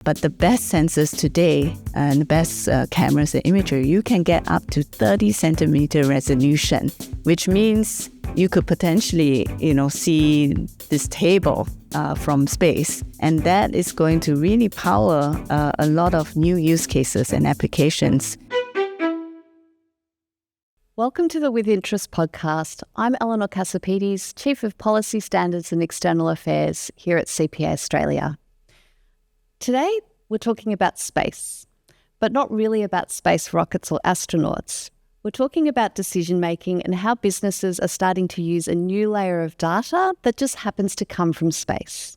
But the best sensors today and the best cameras and imagery, you can get up to 30 centimeter resolution, which means you could potentially, see this table from space. And that is going to really power a lot of new use cases and applications. Welcome to the With Interest podcast. I'm Eleanor Casapides, Chief of Policy Standards and External Affairs here at CPA Australia. Today, we're talking about space, but not really about space rockets or astronauts. We're talking about decision-making and how businesses are starting to use a new layer of data that just happens to come from space.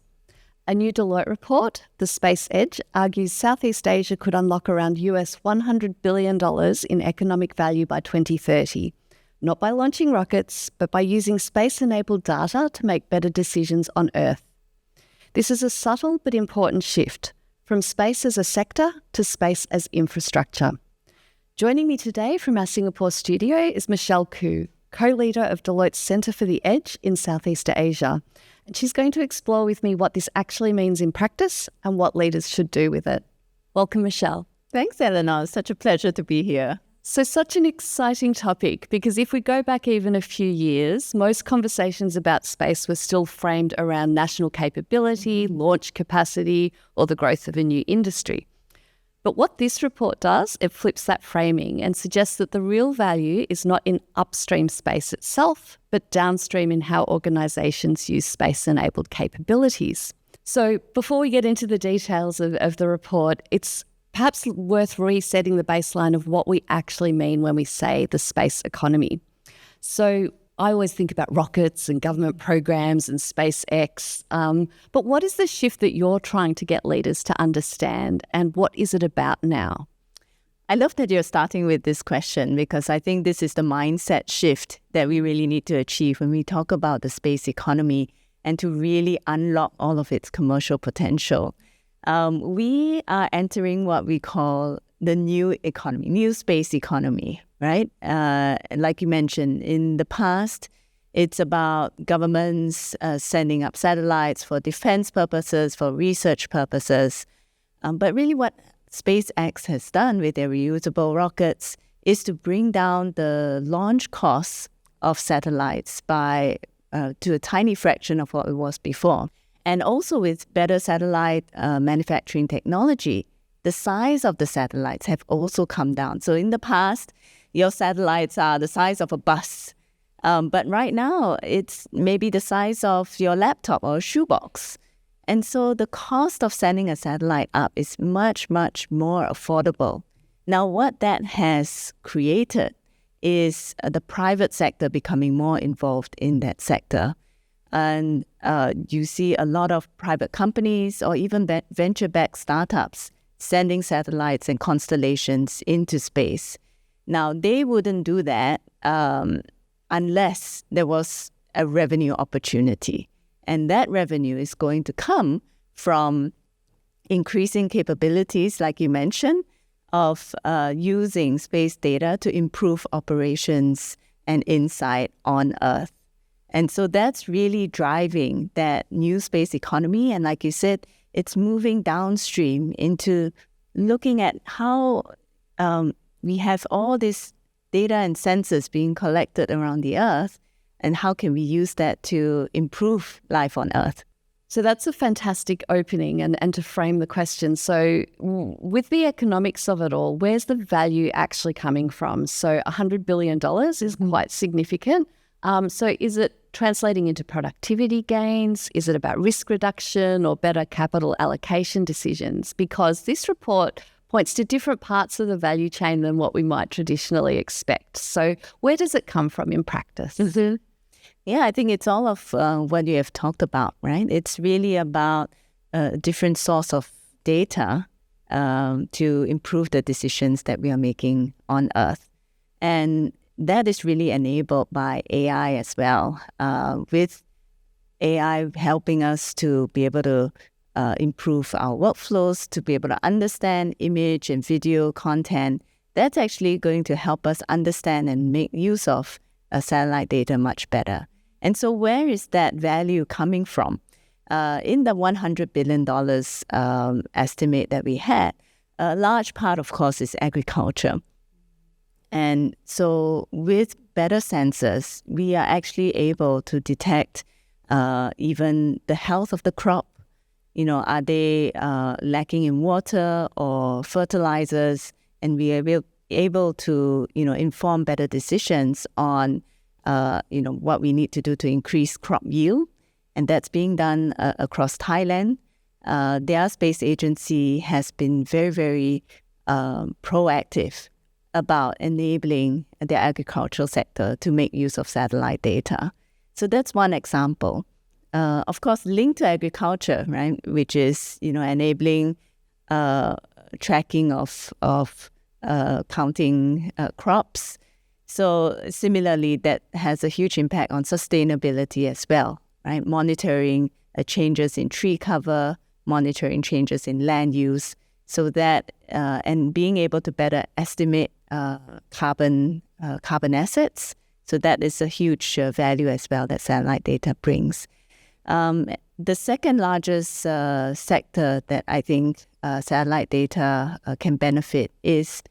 A new Deloitte report, The Space Edge, argues Southeast Asia could unlock around US $100 billion in economic value by 2030, not by launching rockets, but by using space-enabled data to make better decisions on Earth. This is a subtle but important shift, from space as a sector to space as infrastructure. Joining me today from our Singapore studio is Michelle Khoo, co-leader of Deloitte's Centre for the Edge in Southeast Asia. And she's going to explore with me what this actually means in practice and what leaders should do with it. Welcome, Michelle. Thanks, Eleanor. It's such a pleasure to be here. So such an exciting topic, because if we go back even a few years, most conversations about space were still framed around national capability, launch capacity, or the growth of a new industry. But what this report does, it flips that framing and suggests that the real value is not in upstream space itself, but downstream in how organisations use space-enabled capabilities. So before we get into the details of the report, it's perhaps worth resetting the baseline of what we actually mean when we say the space economy. So I always think about rockets and government programs and SpaceX, but what is the shift that you're trying to get leaders to understand, and what is it about now? I love that you're starting with this question, because I think this is the mindset shift that we really need to achieve when we talk about the space economy and to really unlock all of its commercial potential. We are entering what we call the new economy, new space economy, right? Like you mentioned, in the past, it's about governments sending up satellites for defense purposes, for research purposes. But really what SpaceX has done with their reusable rockets is to bring down the launch costs of satellites by to a tiny fraction of what it was before. And also with better satellite manufacturing technology, the size of the satellites have also come down. So in the past, your satellites are the size of a bus. But right now, it's maybe the size of your laptop or a shoebox. And so the cost of sending a satellite up is much, much more affordable. Now, what that has created is the private sector becoming more involved in that sector. And you see a lot of private companies or even venture-backed startups sending satellites and constellations into space. Now, they wouldn't do that unless there was a revenue opportunity. And that revenue is going to come from increasing capabilities, like you mentioned, of using space data to improve operations and insight on Earth. And so that's really driving that new space economy. And like you said, it's moving downstream into looking at how we have all this data and sensors being collected around the Earth, and how can we use that to improve life on Earth. So that's a fantastic opening and to frame the question. So with the economics of it all, where's the value actually coming from? So $100 billion is quite significant. So is it translating into productivity gains? Is it about risk reduction or better capital allocation decisions? Because this report points to different parts of the value chain than what we might traditionally expect. So where does it come from in practice? Mm-hmm. Yeah, I think it's all of what you have talked about, right? It's really about a different source of data to improve the decisions that we are making on Earth. And that is really enabled by AI as well, with AI helping us to be able to improve our workflows, to be able to understand image and video content. That's actually going to help us understand and make use of satellite data much better. And so where is that value coming from? in the $100 billion estimate that we had, a large part, of course, is agriculture. And so with better sensors, we are actually able to detect even the health of the crop. Are they lacking in water or fertilizers? And we are able to, inform better decisions on, what we need to do to increase crop yield. And that's being done across Thailand. The Air Space Agency has been very, very proactive about enabling the agricultural sector to make use of satellite data. So that's one example. Of course, linked to agriculture, right, which is, enabling tracking of counting crops. So similarly, that has a huge impact on sustainability as well, right? Monitoring changes in tree cover, monitoring changes in land use, so that and being able to better estimate carbon assets. So that is a huge value as well that satellite data brings. The second largest sector that I think satellite data can benefit is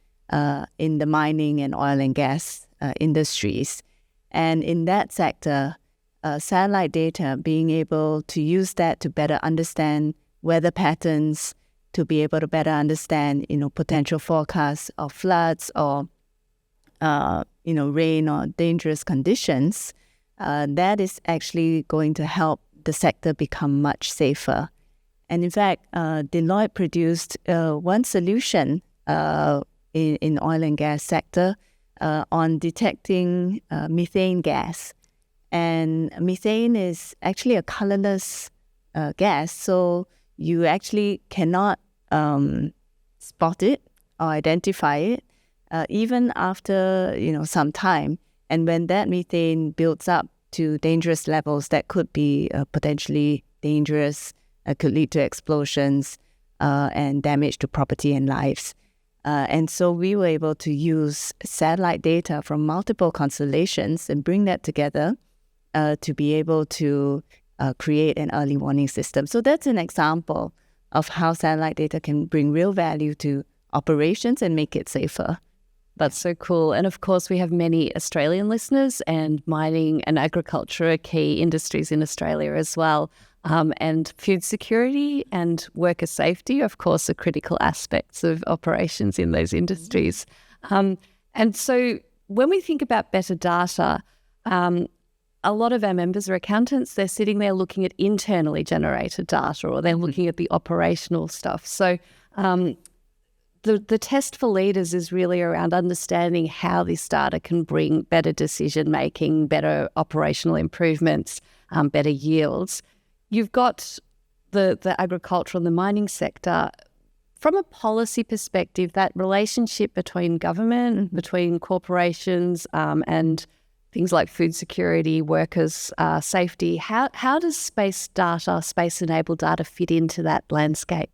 in the mining and oil and gas industries. And in that sector, satellite data, being able to use that to better understand weather patterns, to be able to better understand, potential forecasts of floods or, rain or dangerous conditions, that is actually going to help the sector become much safer. And in fact, Deloitte produced one solution in oil and gas sector on detecting methane gas. And methane is actually a colorless gas, so you actually cannot spot it or identify it even after some time. And when that methane builds up to dangerous levels, that could be potentially dangerous, could lead to explosions and damage to property and lives. And so we were able to use satellite data from multiple constellations and bring that together to be able to create an early warning system. So that's an example of how satellite data can bring real value to operations and make it safer. That's so cool. And of course, we have many Australian listeners, and mining and agriculture are key industries in Australia as well. And food security and worker safety, of course, are critical aspects of operations in those industries. And so when we think about better data, a lot of our members are accountants. They're sitting there looking at internally generated data, or they're looking at the operational stuff. So the test for leaders is really around understanding how this data can bring better decision-making, better operational improvements, better yields. You've got the agricultural and the mining sector. From a policy perspective, that relationship between government, between corporations and things like food security, workers' safety, how does space data, space-enabled data fit into that landscape?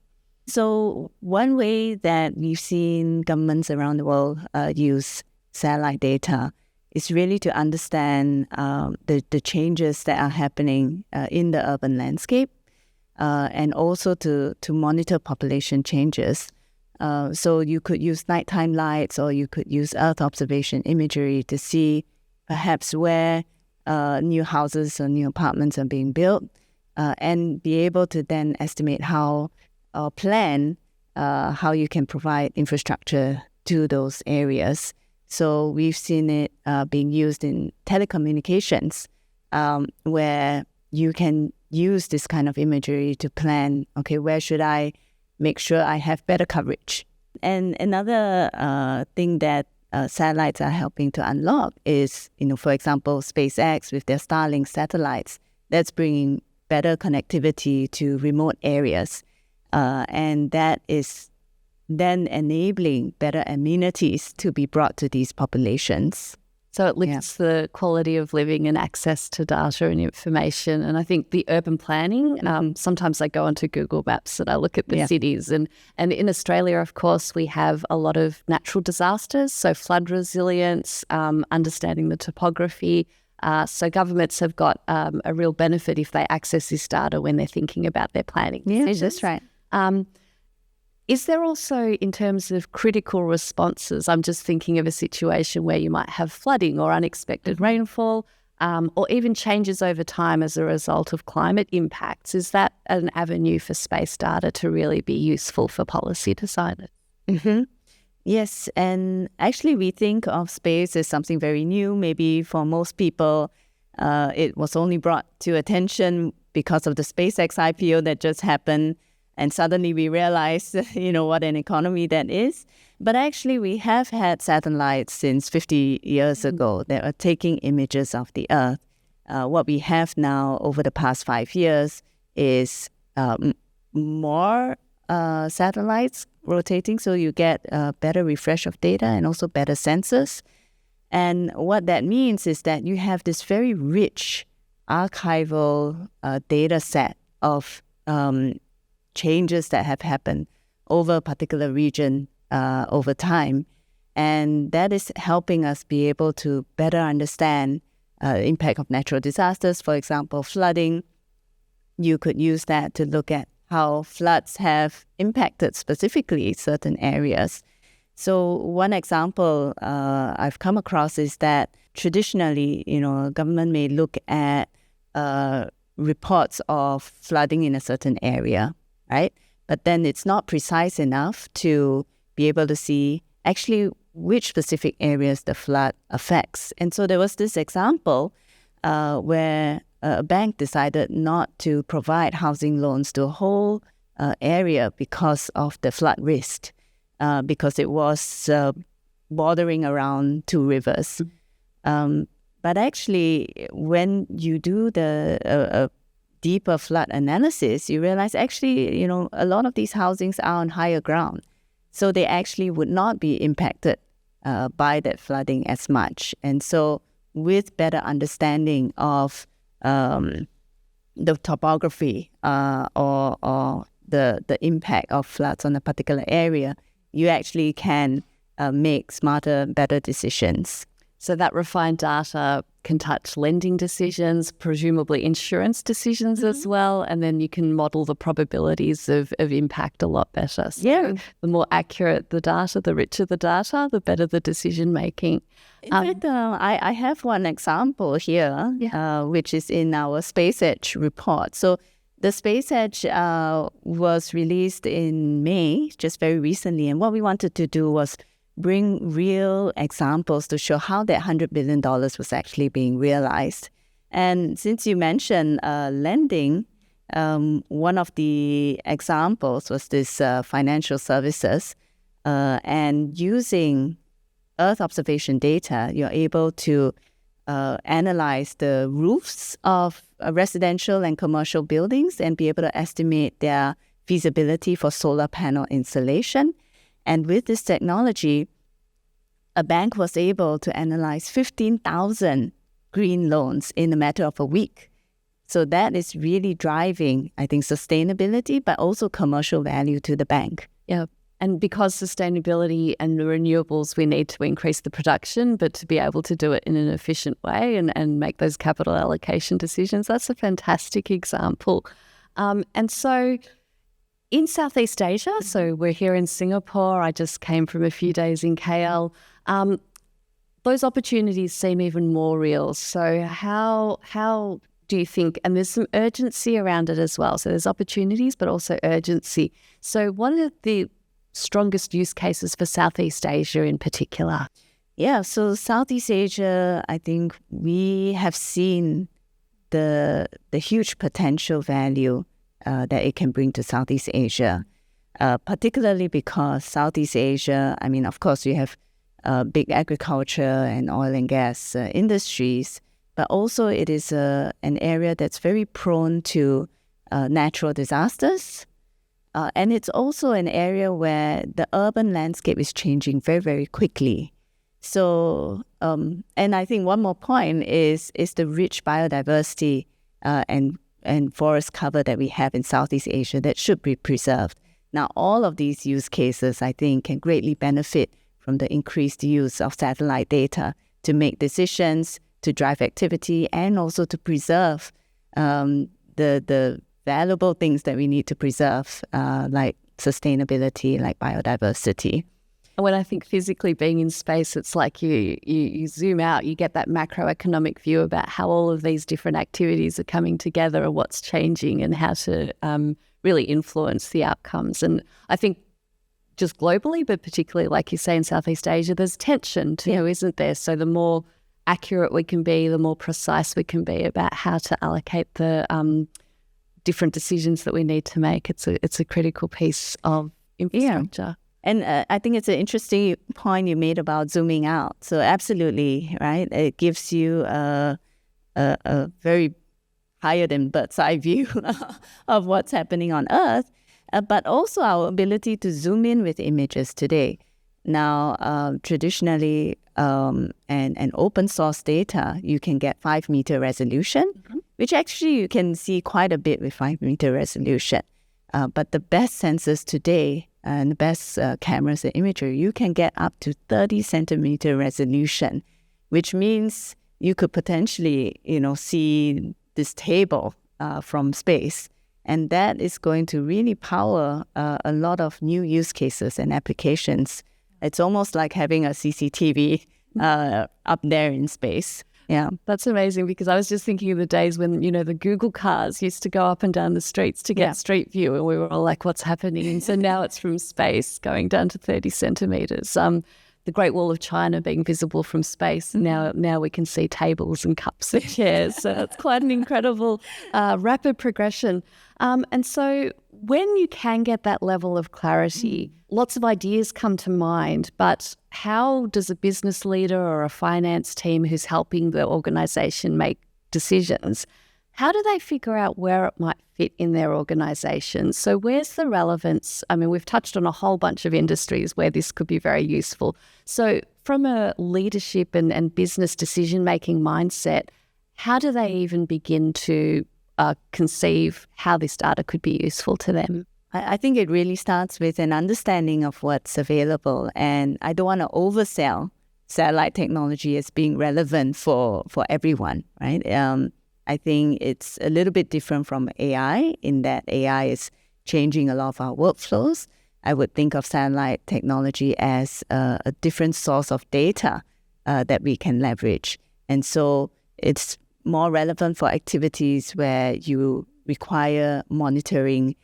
So one way that we've seen governments around the world use satellite data is really to understand the changes that are happening in the urban landscape and also to monitor population changes. So you could use nighttime lights, or you could use Earth observation imagery to see perhaps where new houses or new apartments are being built and be able to then estimate how or plan how you can provide infrastructure to those areas. So we've seen it being used in telecommunications, where you can use this kind of imagery to plan, okay, where should I make sure I have better coverage? And another thing that satellites are helping to unlock is, for example, SpaceX with their Starlink satellites, that's bringing better connectivity to remote areas. And that is then enabling better amenities to be brought to these populations. So it lifts the quality of living and access to data and information. And I think the urban planning, sometimes I go onto Google Maps and I look at the cities. And in Australia, of course, we have a lot of natural disasters, so flood resilience, understanding the topography, So governments have got a real benefit if they access this data when they're thinking about their planning decisions. That's right. Is there also, in terms of critical responses, I'm just thinking of a situation where you might have flooding or unexpected rainfall, or even changes over time as a result of climate impacts. Is that an avenue for space data to really be useful for policy designers? Mm-hmm. Yes, and actually we think of space as something very new. Maybe for most people, it was only brought to attention because of the SpaceX IPO that just happened. And suddenly we realized, what an economy that is. But actually we have had satellites since 50 years ago that are taking images of the Earth. What we have now over the past 5 years is more satellites rotating, so you get a better refresh of data and also better sensors. And what that means is that you have this very rich archival data set of changes that have happened over a particular region over time. And that is helping us be able to better understand the impact of natural disasters, for example, flooding. You could use that to look at how floods have impacted specifically certain areas. So one example I've come across is that traditionally, government may look at reports of flooding in a certain area, right? But then it's not precise enough to be able to see actually which specific areas the flood affects. And so there was this example where a bank decided not to provide housing loans to a whole area because of the flood risk, because it was bordering around two rivers. But actually, when you do the deeper flood analysis, you realize actually, a lot of these housings are on higher ground. So they actually would not be impacted by that flooding as much. And so with better understanding of the topography or the impact of floods on a particular area, you actually can make smarter, better decisions. So that refined data can touch lending decisions, presumably insurance decisions as well, and then you can model the probabilities of impact a lot better. So the more accurate the data, the richer the data, the better the decision making. In fact, I have one example here, which is in our SpaceX report. So the SpaceX was released in May, just very recently, and what we wanted to do was bring real examples to show how that $100 billion was actually being realized. And since you mentioned lending, one of the examples was this financial services. And using Earth observation data, you're able to analyze the roofs of residential and commercial buildings and be able to estimate their feasibility for solar panel installation. And with this technology, a bank was able to analyze 15,000 green loans in a matter of a week. So that is really driving, I think, sustainability, but also commercial value to the bank. Yeah. And because sustainability and the renewables, we need to increase the production, but to be able to do it in an efficient way and make those capital allocation decisions, that's a fantastic example. And so in Southeast Asia, so we're here in Singapore, I just came from a few days in KL, those opportunities seem even more real. So how do you think, and there's some urgency around it as well. So there's opportunities, but also urgency. So what are the strongest use cases for Southeast Asia in particular? Yeah, so Southeast Asia, I think we have seen the huge potential value that it can bring to Southeast Asia, particularly because Southeast Asia, I mean, of course, you have big agriculture and oil and gas industries, but also it is an area that's very prone to natural disasters. And it's also an area where the urban landscape is changing very, very quickly. So, and I think one more point is the rich biodiversity and forest cover that we have in Southeast Asia that should be preserved. Now, all of these use cases, I think, can greatly benefit from the increased use of satellite data to make decisions, to drive activity and also to preserve the valuable things that we need to preserve, like sustainability, like biodiversity. And when I think physically being in space, it's like you zoom out, you get that macroeconomic view about how all of these different activities are coming together and what's changing and how to really influence the outcomes. And I think just globally, but particularly, like you say, in Southeast Asia, there's tension too, isn't there? So the more accurate we can be, the more precise we can be about how to allocate the different decisions that we need to make. It's a critical piece of infrastructure. Yeah. And I think it's an interesting point you made about zooming out. So absolutely, right? It gives you a very higher than bird's eye view of what's happening on Earth, but also our ability to zoom in with images today. Now, traditionally, and open source data, you can get 5-meter resolution, which actually you can see quite a bit with 5-meter resolution. But the best sensors today and the best cameras and imagery, you can get up to 30-centimeter resolution, which means you could potentially, see this table from space. And that is going to really power a lot of new use cases and applications. It's almost like having a CCTV up there in space. Yeah, that's amazing, because I was just thinking of the days when, the Google cars used to go up and down the streets to get street view, and we were all like, what's happening? And so now it's from space going down to 30 centimeters. The Great Wall of China being visible from space. Now we can see tables and cups and chairs. So it's quite an incredible rapid progression. And so when you can get that level of clarity, lots of ideas come to mind, but how does a business leader or a finance team who's helping the organisation make decisions, how do they figure out where it might fit in their organisation? So where's the relevance? I mean, we've touched on a whole bunch of industries where this could be very useful. So from a leadership and business decision-making mindset, how do they even begin to conceive how this data could be useful to them? I think it really starts with an understanding of what's available. And I don't want to oversell satellite technology as being relevant for everyone, right? I think it's a little bit different from AI in that AI is changing a lot of our workflows. I would think of satellite technology as a different source of data that we can leverage. And so it's more relevant for activities where you require monitoring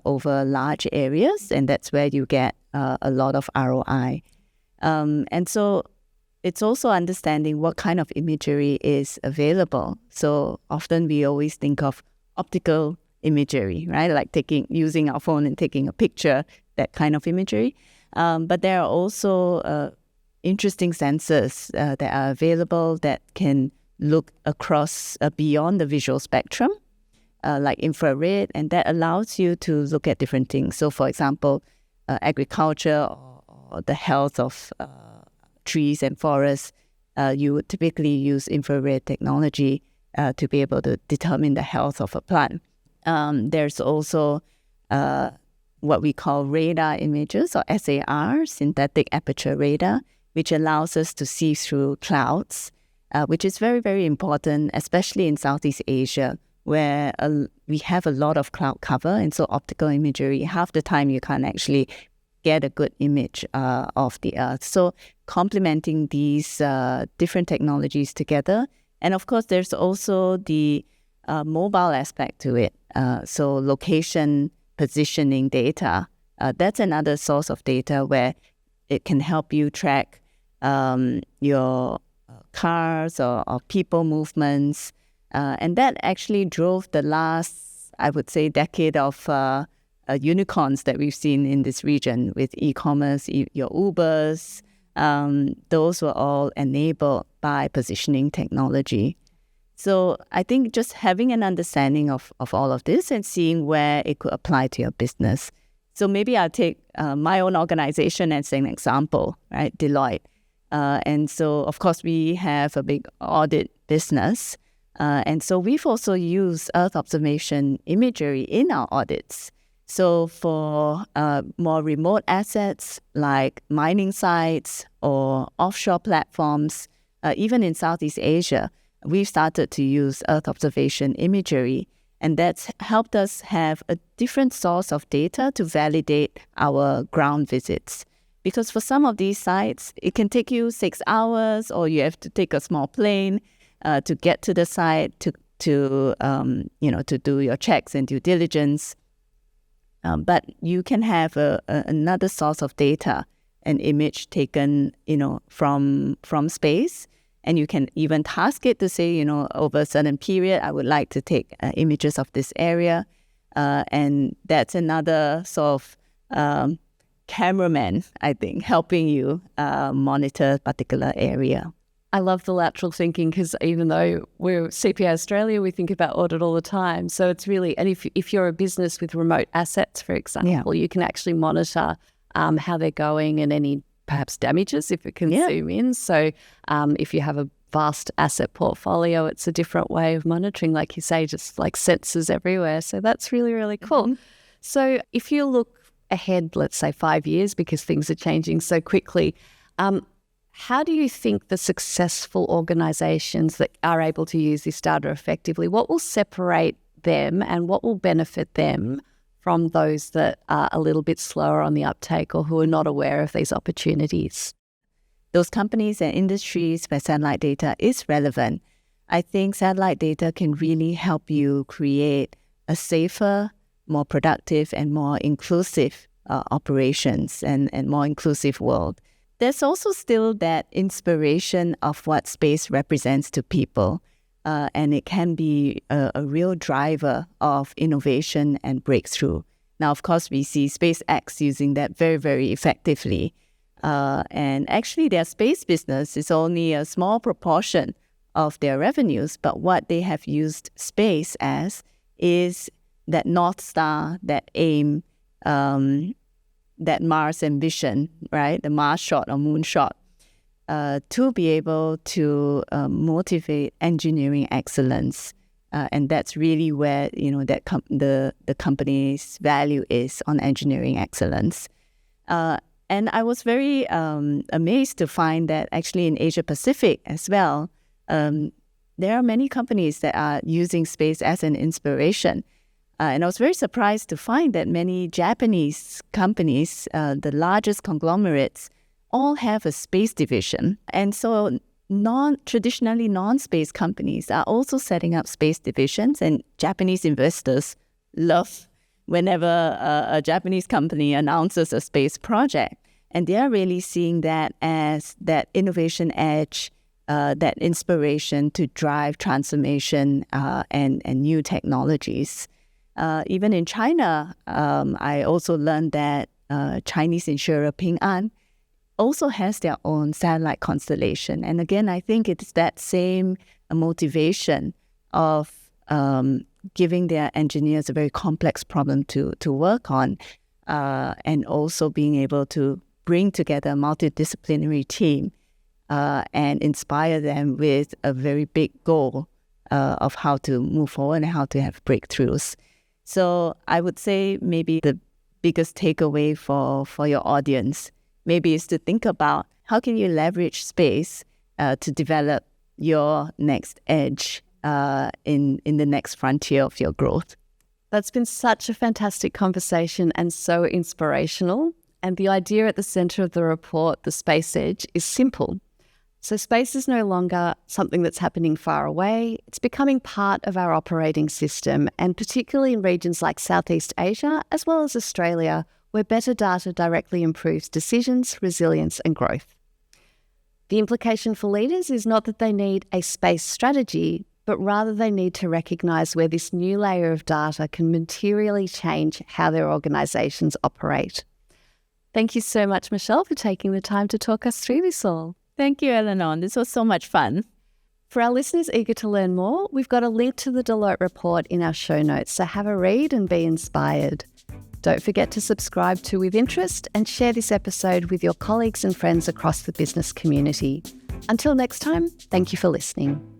over large areas, and that's where you get a lot of ROI. And so it's also understanding what kind of imagery is available. So often we always think of optical imagery, right? Like using our phone and taking a picture, that kind of imagery. But there are also interesting sensors that are available that can look across beyond the visual spectrum, like infrared, and that allows you to look at different things. So, for example, agriculture or the health of trees and forests, you would typically use infrared technology to be able to determine the health of a plant. There's also what we call radar images, or SAR, synthetic aperture radar, which allows us to see through clouds, which is very, very important, especially in Southeast Asia, where we have a lot of cloud cover. And so optical imagery, half the time you can't actually get a good image of the Earth. So complementing these different technologies together. And of course, there's also the mobile aspect to it. So location positioning data, that's another source of data where it can help you track your cars or people movements. And that actually drove the last, I would say, decade of unicorns that we've seen in this region with e-commerce, your Ubers. Those were all enabled by positioning technology. So I think just having an understanding of all of this and seeing where it could apply to your business. So maybe I'll take my own organization as an example, right? Deloitte. And so, of course, we have a big audit business. And so we've also used Earth observation imagery in our audits. So for more remote assets like mining sites or offshore platforms, even in Southeast Asia, we've started to use Earth observation imagery, and that's helped us have a different source of data to validate our ground visits. Because for some of these sites, it can take you 6 hours, or you have to take a small plane to get to the site to do your checks and due diligence. But you can have another source of data, an image taken, from space, and you can even task it to say, over a certain period, I would like to take images of this area, and that's another sort of cameraman, I think, helping you monitor a particular area. I love the lateral thinking, because even though we're CPA Australia, we think about audit all the time. So it's really, and if you're a business with remote assets, for example, you can actually monitor how they're going and any perhaps damages if it can zoom in. So if you have a vast asset portfolio, it's a different way of monitoring, like you say, just like sensors everywhere. So that's really, really cool. Mm-hmm. So if you look ahead, let's say 5 years, because things are changing so quickly, how do you think the successful organisations that are able to use this data effectively, what will separate them and what will benefit them from those that are a little bit slower on the uptake or who are not aware of these opportunities? Those companies and industries where satellite data is relevant, I think satellite data can really help you create a safer, more productive and more inclusive operations and more inclusive world. There's also still that inspiration of what space represents to people, and it can be a real driver of innovation and breakthrough. Now, of course, we see SpaceX using that very, very effectively. And actually, their space business is only a small proportion of their revenues, but what they have used space as is that North Star, that aim, that Mars ambition, right? The Mars shot or moon shot, to be able to motivate engineering excellence. And that's really where, the company's value is on engineering excellence. And I was very amazed to find that actually in Asia Pacific as well, there are many companies that are using space as an inspiration. And I was very surprised to find that many Japanese companies, the largest conglomerates, all have a space division. And so traditionally non-space companies are also setting up space divisions, and Japanese investors love whenever a Japanese company announces a space project. And they are really seeing that as that innovation edge, that inspiration to drive transformation and new technologies. Even in China, I also learned that Chinese insurer Ping An also has their own satellite constellation. And again, I think it's that same motivation of giving their engineers a very complex problem to work on, and also being able to bring together a multidisciplinary team and inspire them with a very big goal of how to move forward and how to have breakthroughs. So I would say maybe the biggest takeaway for your audience maybe is to think about how can you leverage space to develop your next edge in the next frontier of your growth. That's been such a fantastic conversation and so inspirational. And the idea at the centre of the report, the space edge, is simple. So space is no longer something that's happening far away. It's becoming part of our operating system, and particularly in regions like Southeast Asia, as well as Australia, where better data directly improves decisions, resilience and growth. The implication for leaders is not that they need a space strategy, but rather they need to recognise where this new layer of data can materially change how their organisations operate. Thank you so much, Michelle, for taking the time to talk us through this all. Thank you, Eleanor. This was so much fun. For our listeners eager to learn more, we've got a link to the Deloitte report in our show notes, so have a read and be inspired. Don't forget to subscribe to With Interest and share this episode with your colleagues and friends across the business community. Until next time, thank you for listening.